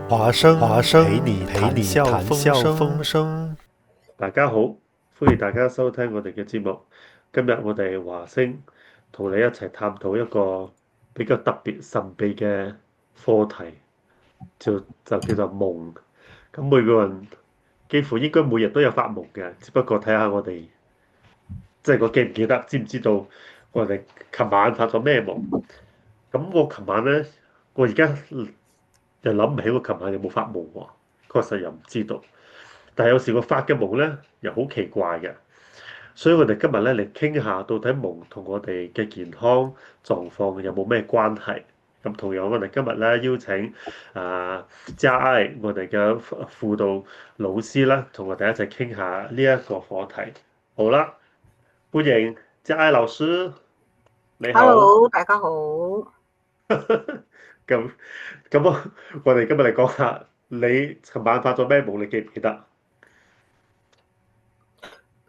華生陪你談笑風生。大家好，歡迎大家收聽我哋嘅節目。今日我哋華星同你一齊探討一個比較特別神秘嘅課題，就叫做夢。咁每個人幾乎應該每日都有發夢嘅，只不過睇下我哋即係我記唔記得，知唔知道我哋琴晚發咗咩夢？咁我琴晚呢，我而家又諗唔起我琴晚有冇發夢喎，確實又唔知道。但係有時我發嘅夢咧，又好奇怪嘅，所以我哋今日咧嚟傾下，到底夢同我哋嘅健康狀況有冇咩關係？咁同樣我哋今日咧邀請嘉愛我哋嘅輔導老師啦，同我哋一齊傾下呢一個課題。好啦，歡迎嘉愛老師，你好。Hello，大家好。咁咁我哋今日嚟講下，你尋晚發咗咩夢？你記唔記得？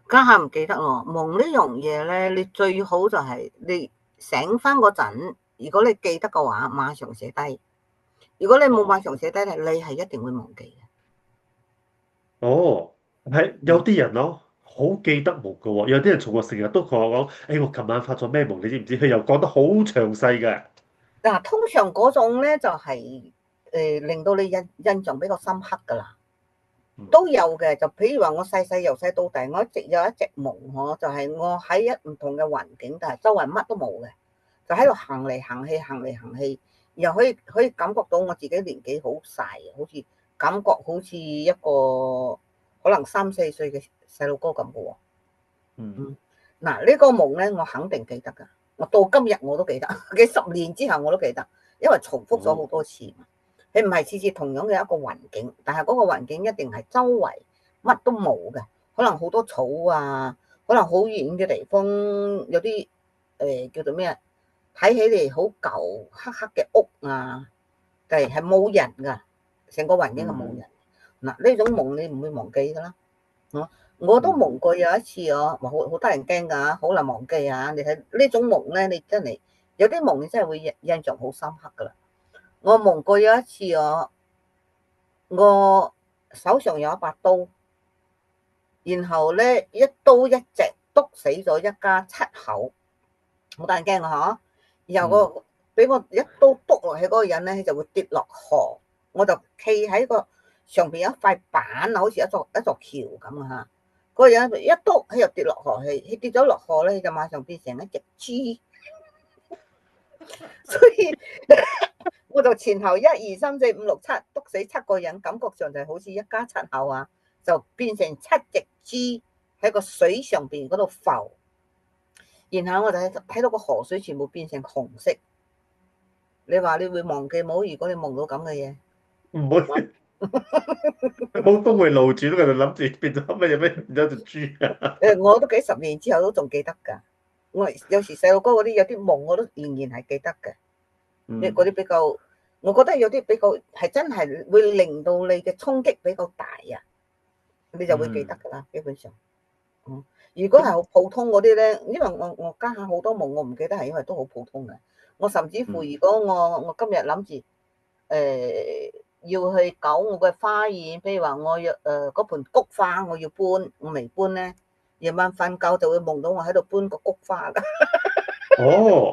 家下唔記得咯。夢呢樣嘢咧，你最好就係你醒翻嗰陣，如果你記得嘅話，馬上寫低。如果你冇馬上寫低咧，你係一定會忘記嘅。哦，係有啲人咯，好記得夢噶喎。有啲人從我成日都同我講，誒，我琴晚發咗咩夢？你知唔知？佢又講得好詳細嘅。嗱，通常嗰種咧就係令到你印象比較深刻噶啦，都有嘅。就譬如話我由細到大，我一直有一隻夢，就係我喺一唔同嘅環境，但係周圍乜都冇嘅，就喺度行嚟行去，行嚟行去，又可以感覺到我自己年紀好細，好似感覺好似一個可能3、4歲嘅細路哥咁嘅喎。嗯，嗱，呢個夢咧，我肯定記得噶，我到今日我都記得，幾十年之後我都記得，因為重複咗好多次。佢唔係次次同樣嘅一個環境，但係嗰個環境一定係周圍乜都冇嘅，可能好多草啊，可能好遠嘅地方有啲叫做咩啊，睇起嚟好舊黑黑嘅屋啊，但係冇人噶，成個環境係冇人。嗱，呢種夢你唔會忘記噶啦。我都夢過有一次好得人驚噶，好難忘記啊！你睇呢種夢咧，你真係有啲夢你真係會印象好深刻噶啦。我夢過有一次我手上有一把刀，然後咧一刀一直篤死咗一家7口，好得人驚啊！然後俾我一刀篤落去嗰個人咧，就會跌落河，我就企喺個上邊有一塊板，好似一座橋咁啊！嗰個人一篤，佢又跌落河去，佢跌咗落河咧，就馬上變成一隻豬，所以我就前後1、2、3、4、5、6、7篤死7個人，感覺上就好似一家7口啊，就變成7隻豬喺個水上邊嗰度浮，然後我就睇到個河水全部變成紅色。你話你會忘記冇？如果你夢到咁嘅嘢，唔會，好峰回路轉，我就諗住變咗乜嘢咩變咗隻豬啊！我都幾十年之後都仲記得㗎。我有時細路哥嗰啲有啲夢我都仍然係記得嘅。嗰啲比較，我覺得有啲比較係真係會令到你嘅衝擊比較大啊，你就會記得㗎啦。基本上，如果係好普通嗰啲咧，因為我家下好多夢我唔記得，係因為都好普通嘅。我甚至乎如果我今日諗住要去搞我嘅花園，譬如話我要嗰盆菊花我要搬，我未搬咧，夜晚瞓覺就會夢到我喺度搬個菊花㗎。哦，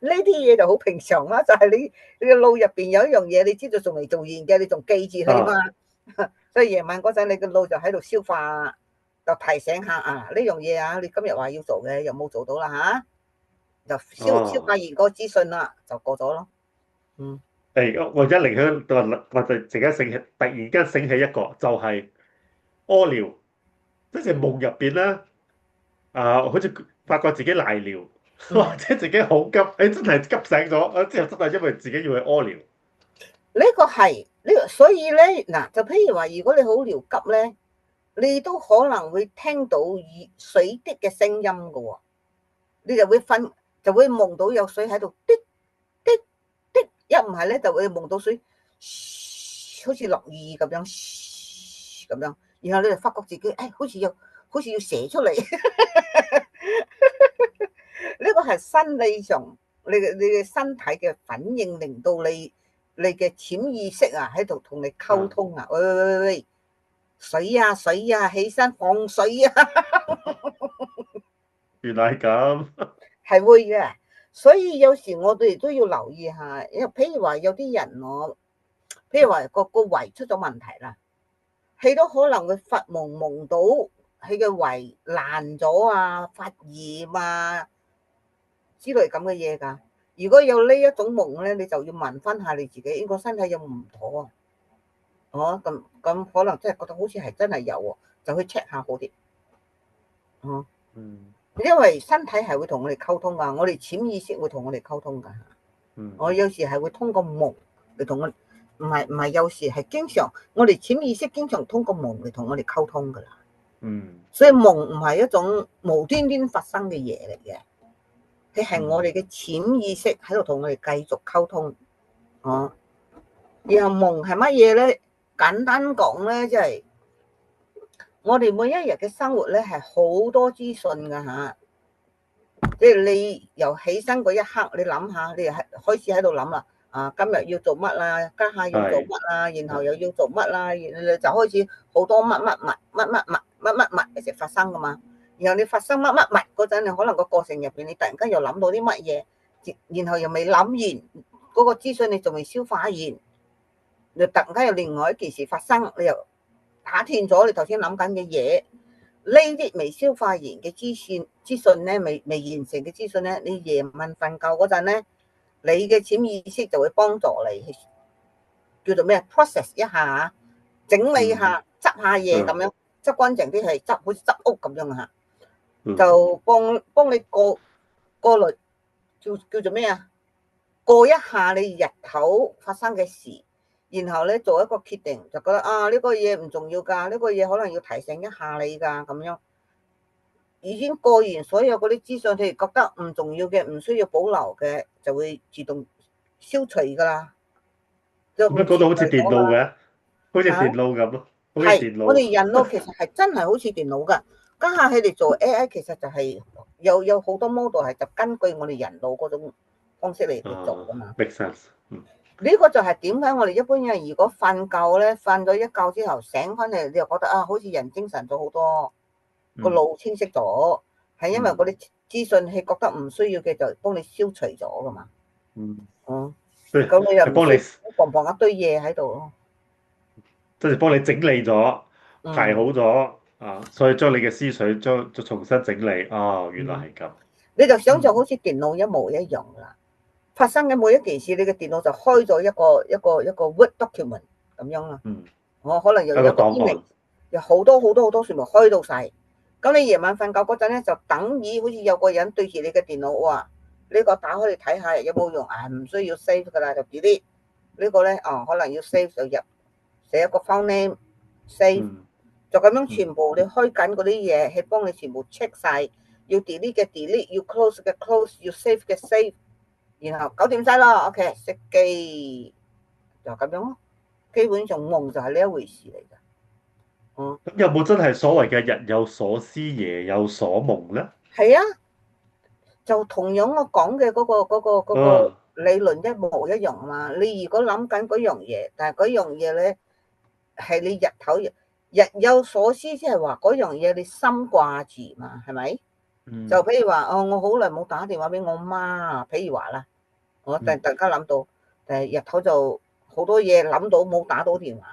呢啲嘢就好平常啦，就係你嘅腦入邊有一樣嘢，你知道仲未做完嘅，你仲記住佢嘛。所以夜晚嗰陣，你個腦就喺度消化，就提醒下呢樣嘢啊，你今日話要做嘅又冇做到啦就消化完個資訊啦，就過咗咯。我而家靈響，我就突然間醒起一個，就係屙尿，即係夢入邊咧，好似發覺自己賴尿，或者自己好急，真係急醒咗，之後真係因為自己要去屙尿。呢個係所以咧嗱，就譬如話，如果你好尿急咧，你都可能會聽到水滴嘅聲音㗎喎，你就會夢到有水喺度滴滴滴，一唔係咧就會夢到水好似落雨咁樣咁樣，然後你就發覺自己好似要射出嚟。呢個係生理上你嘅身體嘅反應，令到你你嘅潛意識啊喺度同你溝通啊，喂，水啊水啊，起身放水啊，原來係咁。係會嘅。所以有時我哋都要留意下，因為譬如話有啲人譬如話個胃出咗問題啦，佢都可能會發夢到佢嘅胃爛咗啊、發炎啊之類咁嘅嘢㗎。如果有呢一種夢咧，你就要問翻下你自己，應該身體有冇唔妥啊？哦，咁可能真係覺得好似係真係有喎，就去 check 下好啲。哦，因為身體係會同我哋溝通㗎，我哋潛意識會同我哋溝通㗎。我有時係會通過夢嚟同我，唔係有時係經常，我哋潛意識經常通過夢嚟同我哋溝通㗎啦。所以夢唔係一種無端端發生嘅嘢嚟嘅，佢係我哋嘅潛意識喺度同我哋繼續溝通。哦，然後夢係乜嘢咧？簡單講咧，即係我哋每一日嘅生活咧係好多資訊㗎嚇。即係你由起身嗰一刻，你諗下，你係開始喺度諗啦。啊，今日要做乜啦？家下要做乜啦？然後又要做乜啦？然後你就開始好多乜乜物、乜乜物、乜乜物一直發生噶嘛。然後你發生乜乜物嗰陣，你可能個過程入邊，你突然間又諗到啲乜嘢，然後又未諗完嗰個資訊，你仲未消化完，你突然間有另外一件事發生，你又打斷咗你頭先諗緊嘅嘢。呢啲未消化完嘅資訊咧，未完成嘅資訊咧，你夜晚瞓覺嗰陣咧，你嘅潛意識就會幫助你叫做咩 process 一下，整理下，執下嘢咁樣，執乾淨啲係執，好似執屋咁樣嚇，就幫你過濾，叫做咩啊？過一下你日頭發生嘅事。然後咧做一個決定，就覺得啊呢個嘢唔重要㗎，呢個嘢可能要提醒一下你㗎咁樣。已經過完所有嗰啲資訊，你覺得唔重要嘅、唔需要保留嘅，就會自動消除㗎啦。點解講到好似電腦嘅？好似電腦咁咯，好似電腦。我哋人咯，其實係真係好似電腦㗎。家下佢哋做 AI，其實就係有好多 model 係就根據我哋人腦嗰種方式嚟做㗎嘛。Make sense。呢個就係點解我哋一般人如果瞓覺咧，瞓咗一覺之後醒翻嚟，你又覺得啊，好似人精神咗好多，個腦清晰咗，係因為嗰啲資訊係覺得唔需要嘅就幫你消除咗噶嘛。咁你又幫你放一堆嘢喺度咯，即係幫你整理咗、排好咗啊，所以將你嘅思緒再重新整理。哦，原來係咁。你就想像好似電腦一模一樣啦。發生嘅每一件事，你嘅電腦就開咗一個 Word document 咁樣啦。我可能又有個 email，有好多全部開到晒。咁你夜晚瞓覺嗰陣咧，就等於好似有個人對住你嘅電腦話：呢個打開嚟睇下有冇用啊？唔需要 save 㗎啦，就 delete。呢個咧可能要 save 就入寫一個 file name save，就咁樣全部你開緊嗰啲嘢係幫你全部 check 晒，要 delete 嘅 delete，要 close 嘅 close，要 save 嘅 save。然後搞掂晒咯 ，OK， 熄機就咁樣咯。基本上夢就係呢一回事嚟㗎。咁有冇真係所謂嘅日有所思夜有所夢咧？係啊，就同樣我講嘅嗰個理論一模一樣啊嘛。你如果諗緊嗰樣嘢，但係嗰樣嘢咧係你日有所思，即係話嗰樣嘢你心掛住嘛，係咪？就譬如話我好耐冇打電話俾我媽，譬如話啦，我突然間諗到，日頭就好多嘢諗到冇打到電話，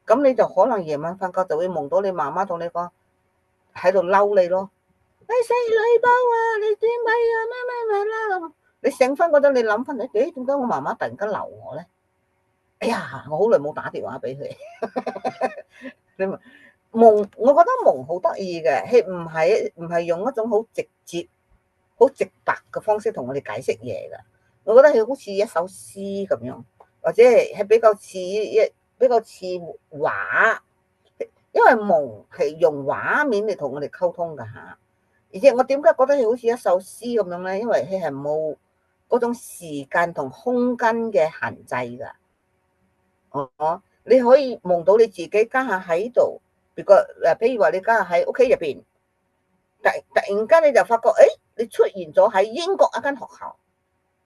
咁你就可能夜晚瞓覺就會夢到你媽媽同你講喺度嬲你咯，你死女包啊，你點解啊乜啦咁，你醒翻嗰陣你諗翻，點解我媽媽突然間鬧我咧？哎呀，我好耐冇打電話俾佢，你咪。夢，我覺得夢好得意嘅，係唔係用一種好直接、好直白嘅方式同我哋解釋嘢㗎。我覺得佢好似一首詩咁樣，或者係比較似畫，因為夢係用畫面嚟同我哋溝通㗎嚇。而且我點解覺得佢好似一首詩咁樣咧？因為佢係冇嗰種時間同空間嘅限制㗎。你可以夢到你自己家下喺度。譬如話你家下喺屋企入邊，突然間你就發覺，你出現咗喺英國一間學校，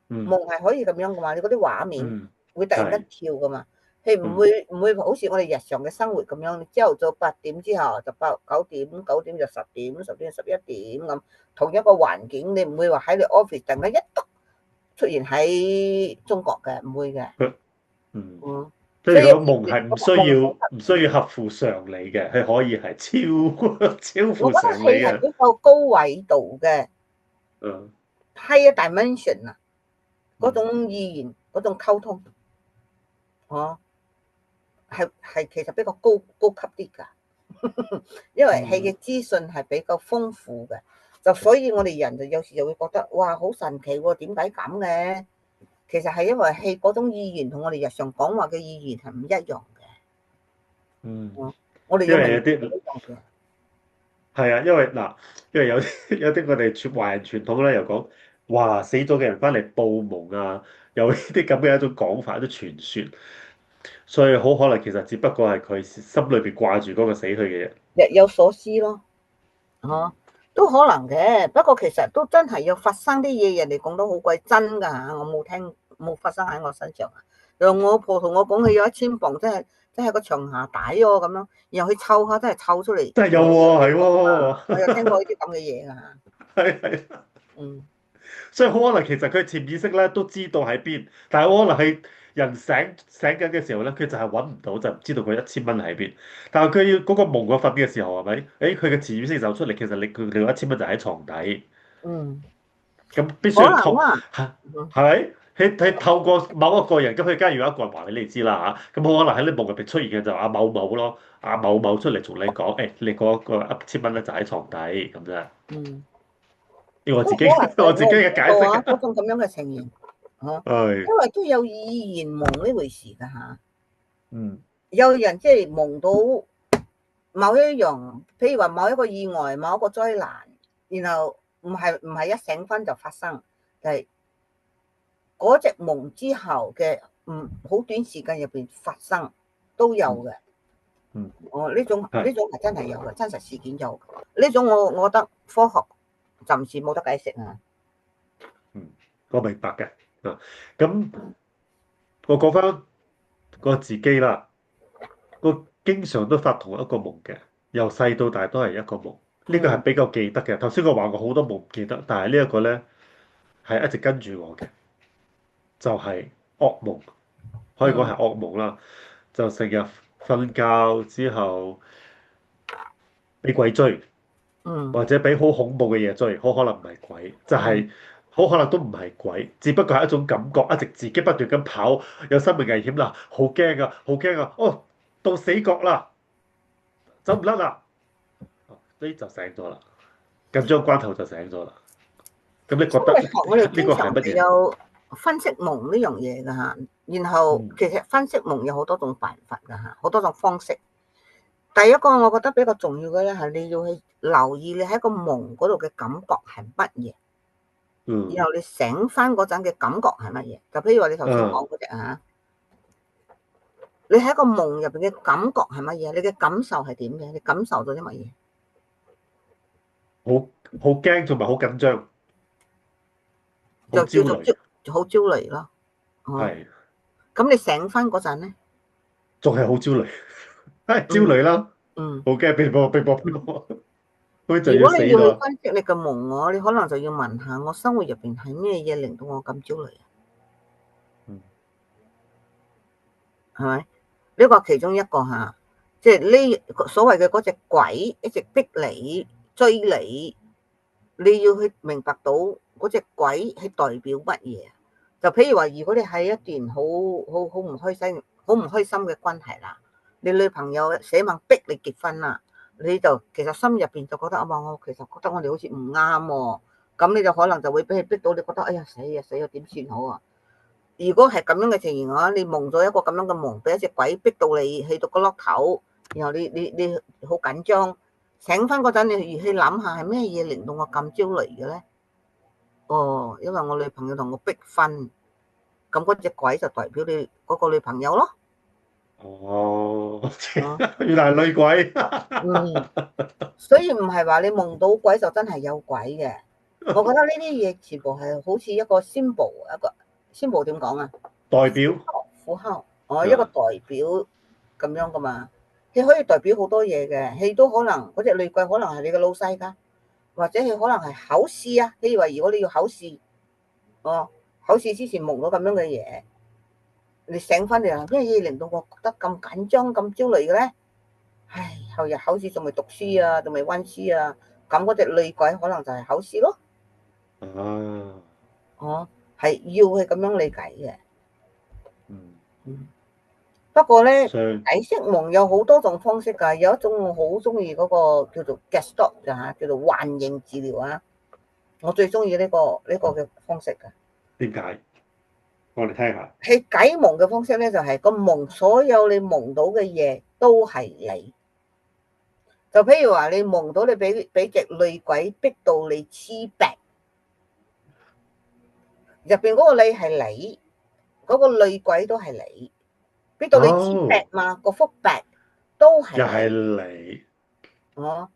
夢係可以咁樣嘅嘛？你嗰啲畫面，會突然間跳噶嘛，係唔會好似我哋日常嘅生活咁樣，朝頭早8點之後就9點，9點就10點，10點就11點咁，同一個環境你唔會話喺你 office 突然間一篤出現喺中國嘅，唔會嘅。即係如果夢係唔需要合乎常理嘅，係可以係超乎常理嘅。我覺得係比較高維度嘅，higher dimension 啊，嗰種意言，嗰種溝通，係其實比較高級啲㗎，因為係嘅資訊係比較豐富嘅，就所以我哋人就有時就會覺得哇好神奇喎，點解咁嘅？其實係因為係嗰種意言同我哋日常講話嘅意言係唔一樣嘅。我哋因為有啲係啊，因為有啲我哋華人傳統咧，又講哇死咗嘅人翻嚟報夢啊，有呢啲咁嘅一種講法，一啲傳說，所以好可能其實只不過係佢心裏邊掛住嗰個死去嘅人，日有所思咯，都可能嘅。不過其實都真係要發生啲嘢，人哋講得好鬼真㗎嚇，我冇發生喺我身上啊。讓我婆同我講，佢有1000磅，真係個長下帶喎咁樣，然後佢湊下真係湊出嚟，真係有喎，係喎，我有聽過呢啲咁嘅嘢㗎嚇。係，所以好可能其實佢潛意識咧都知道喺邊，但係好可能係人醒緊嘅時候咧，佢就係揾唔到，就唔知道佢1000蚊喺邊。但係佢要嗰個夢嗰瞓嘅時候係咪？佢嘅潛意識走出嚟，其實佢1000蚊就喺床底。咁必須要透係咪？係透過某一個人，咁佢梗係要有一個人話俾你知啦嚇。咁好可能喺你夢入邊出現嘅就阿某某咯，阿某某出嚟同你講，你嗰個1000蚊咧就喺床底咁啫。要我自己嘅解釋嗰種咁樣嘅情形，因為都有意言夢呢回事㗎嚇。有人即係夢到某一樣，譬如話某一個意外、某一個災難，然後唔係一醒翻就發生，係嗰隻夢之後嘅好短時間入邊發生都有嘅。呢種係真係有嘅，真實事件有。呢種我覺得科學暫時冇得解釋啊。我明白嘅。咁我講翻個自己啦，我經常都發同一個夢嘅，由細到大都係一個夢。呢個係比較記得嘅。頭先我話我好多夢唔記得，但係呢一個咧係一直跟住我嘅，就係噩夢，可以講係噩夢啦。就成日瞓覺之後俾鬼追，或者俾好恐怖嘅嘢追，好可能唔係鬼，就係好可能都唔係鬼，只不過係一種感覺，一直自己不斷咁跑，有生命危險啦，好驚啊，好驚啊！哦，到死角啦，走唔甩啦，呢就醒咗啦，緊張關頭就醒咗啦。咁你覺得呢個係乜嘢？有分析夢呢樣嘢㗎嚇，然後其實分析夢有好多種辦法㗎嚇，好多種方式。第一個我覺得比較重要嘅咧係你要去留意你喺個夢嗰度嘅感覺係乜嘢，然後你醒翻嗰陣嘅感覺係乜嘢？就譬如話你頭先講嗰隻嚇，你喺個夢入邊嘅感覺係乜嘢？你嘅感受係點嘅？你感受到啲乜嘢？好驚同埋好緊張，就叫做好焦慮咯。係。咁你醒翻嗰陣咧，仲係好焦慮，焦慮啦。好驚俾我，佢就要死啦。如果你要去分析你嘅夢，你可能就要問下我生活入邊係咩嘢令到我咁焦慮啊？係咪？呢個其中一個嚇，即係呢所謂嘅嗰隻鬼一直逼你追你，你要去明白到嗰隻鬼係代表乜嘢？就譬如話，如果你係一段好唔開心嘅關係啦，你女朋友寫文逼你結婚啦，你就其實心入邊就覺得我其實覺得我哋好似唔啱喎，咁你就可能就會俾佢逼到你覺得哎呀死啊點算好啊？如果係咁樣嘅情形嘅話，你夢咗一個咁樣嘅夢，俾一隻鬼逼到你去到個落頭，然後你好緊張，醒翻嗰陣你去諗下係咩嘢令到我咁焦慮嘅咧？因為我女朋友同我逼婚，咁嗰隻鬼就代表你嗰個女朋友咯。原來係女鬼。所以唔係話你夢到鬼就真係有鬼嘅。我覺得呢啲嘢全部係好似一個 symbol， 一個 symbol 點講啊？代表符號，一個代表咁樣噶嘛。佢可以代表好多嘢嘅，佢都可能嗰隻女鬼可能係你嘅老細㗎，或者佢可能係考試啊。譬如話如果你要考試，考試之前夢到咁樣嘅嘢，你醒翻嚟啊，咩嘢令到我覺得咁緊張、咁焦慮嘅咧？唉，後日考試仲未讀書啊，仲未溫書啊，咁嗰隻女鬼可能就係考試咯。啊，哦，係要係咁樣理解嘅。嗯，不過咧，所以解釋夢有好多種方式㗎，有一種我好中意嗰個叫做 Gestalt 叫做幻形治療啊。我最中意呢個嘅方式㗎。點解？我哋聽下。係解夢嘅方式咧，就係個夢，所有你夢到嘅嘢都係你。就譬如話，你夢到你俾隻女鬼逼到你黐病，入邊嗰個你係你，嗰個女鬼都係你，逼到你黐病嘛，個幅病都係又係你。你。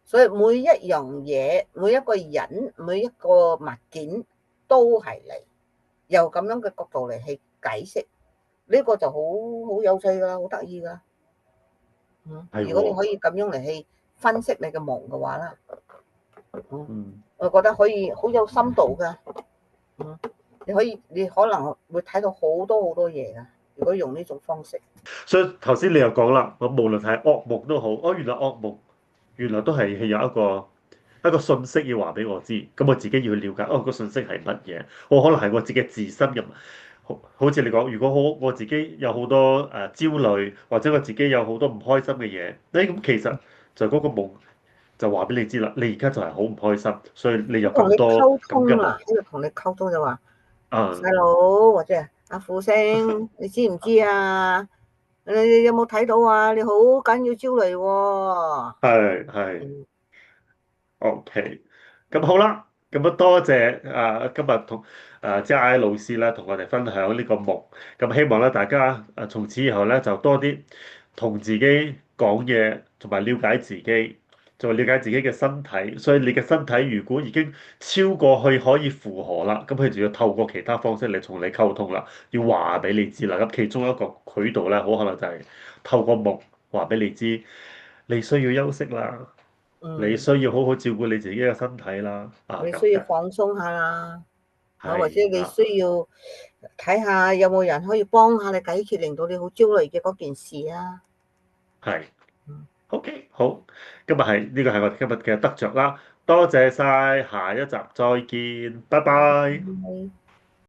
所以每一樣嘢、每一個人、每一個物件都係你。由咁樣嘅角度嚟去解釋，呢個就好有趣噶，好得意噶。如果你可以咁樣嚟去分析你嘅夢嘅話啦，我覺得可以好有深度噶。你可能會睇到好多好多嘢噶。如果用呢種方式，所以頭先你又講啦，我無論係噩夢都好，原來噩夢原來都係有一個信息要話俾我知，咁我自己要去了解，個信息係乜嘢？我可能係我自己自身入，好似你講，如果我自己有好多焦慮，或者我自己有好多唔開心嘅嘢，咁其實就嗰個夢就話俾你知啦，你而家就係好唔開心，所以你有咁多咁嘅夢。喺度同你溝通就話，細佬或者阿富星，你知唔知啊？你有冇睇到啊？你好緊要焦慮喎。係。OK，咁好啦，咁多謝今日同即係老師咧，同我哋分享呢個夢。咁希望咧，大家從此以後咧就多啲同自己講嘢，同埋了解自己，仲了解自己嘅身體。所以你嘅身體如果已經超過去可以負荷啦，咁佢就要透過其他方式嚟同你溝通啦，要話俾你知啦。咁其中一個渠道咧，好可能就係透過夢話俾你知，你需要休息啦。你需要好好照顧你自己嘅身體啦，你需要放鬆下啦，或者你係需要睇下有冇人可以幫下你解決令到你好焦慮嘅嗰件事啊。係，OK，好，今日呢個係我哋今日嘅得着啦，多謝晒，下一集再見，拜拜。